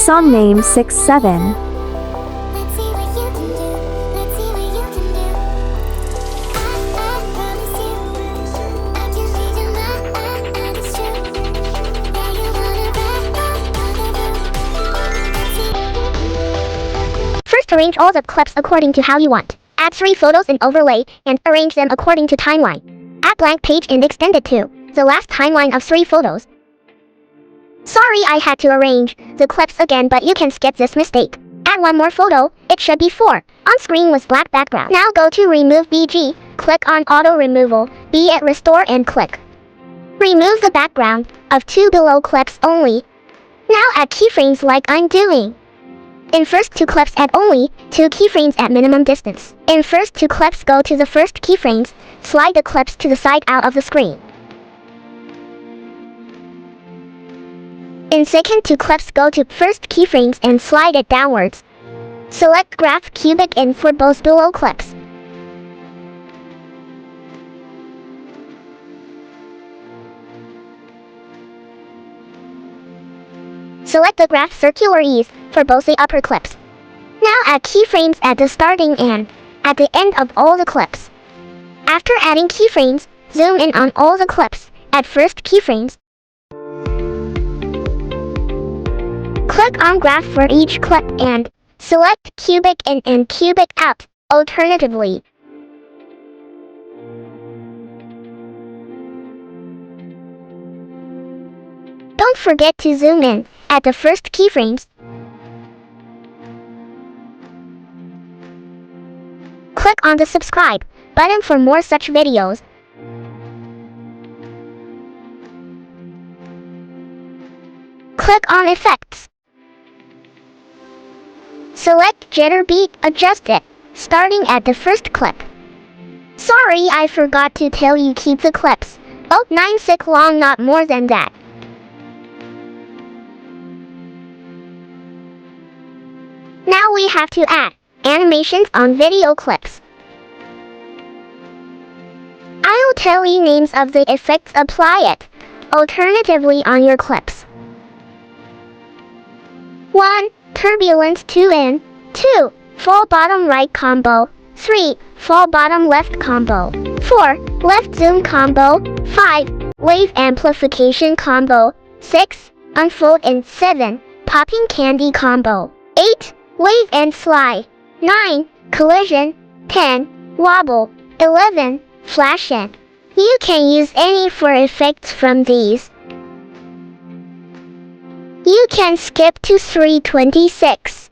Song name 6-7. First, arrange all the clips according to how you want. Add 3 photos in overlay, and arrange them according to timeline. Add blank page and extend it to the last timeline of 3 photos. Sorry, I had to arrange the clips again, but you can skip this mistake. Add 1 more photo, it should be 4. On screen with black background. Now go to Remove BG, click on Auto Removal, be it Restore and click. Remove the background of 2 below clips only. Now add keyframes like I'm doing. In first 2 clips add only 2 keyframes at minimum distance. In first 2 clips go to the first keyframes, slide the clips to the side out of the screen. In second 2 clips go to first keyframes and slide it downwards. Select Graph Cubic in for both below clips. Select the graph Circular Ease for both the upper clips. Now add keyframes at the starting and at the end of all the clips. After adding keyframes, zoom in on all the clips, add first keyframes. Click on Graph for each clip and select Cubic in and Cubic out, alternatively. Don't forget to zoom in at the first keyframes. Click on the subscribe button for more such videos. Click on Effects. Select Jitter Beat, adjust it, starting at the first clip. Sorry, I forgot to tell you keep the clips about 9 sec long, not more than that. Now we have to add animations on video clips. I'll tell you names of the effects, apply it alternatively on your clips. 1. Turbulence 2 in 2. Fall bottom right combo 3. Fall bottom left combo 4. Left zoom combo 5. Wave amplification combo 6. Unfold in 7. Popping candy combo 8. Wave and slide 9. Collision 10. Wobble 11. Flash in. You can use any for effects from these. You can skip to 326.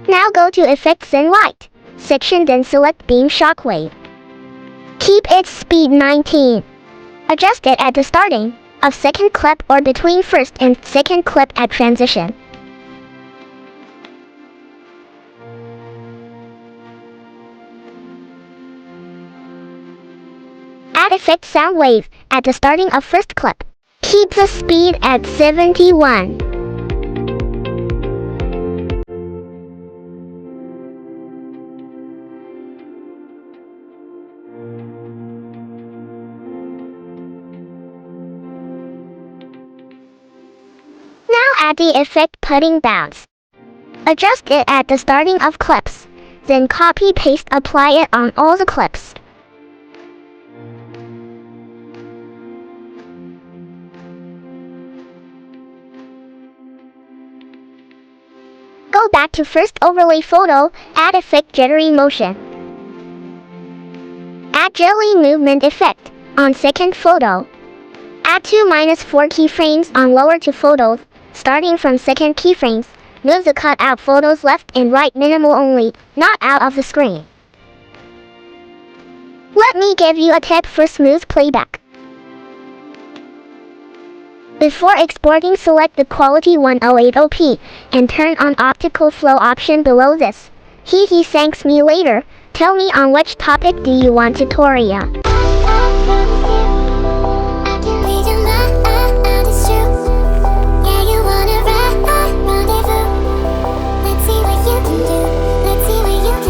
Now go to Effects and Light section, then select Beam Shockwave. Keep its speed 19. Adjust it at the starting of second clip or between first and second clip at transition. Add Effect Sound Wave at the starting of first clip. Keep the speed at 71. Add the effect Putting Bounce. Adjust it at the starting of clips, then copy-paste apply it on all the clips. Go back to first overlay photo, add effect Jittery Motion. Add Jelly Movement effect on second photo. Add 2-4 keyframes on lower 2 photos. Starting from second keyframes, move the cut out photos left and right minimal only, not out of the screen. Let me give you a tip for smooth playback. Before exporting, select the quality 1080p and turn on optical flow option below this. Thanks me later. Tell me on which topic do you want tutorial.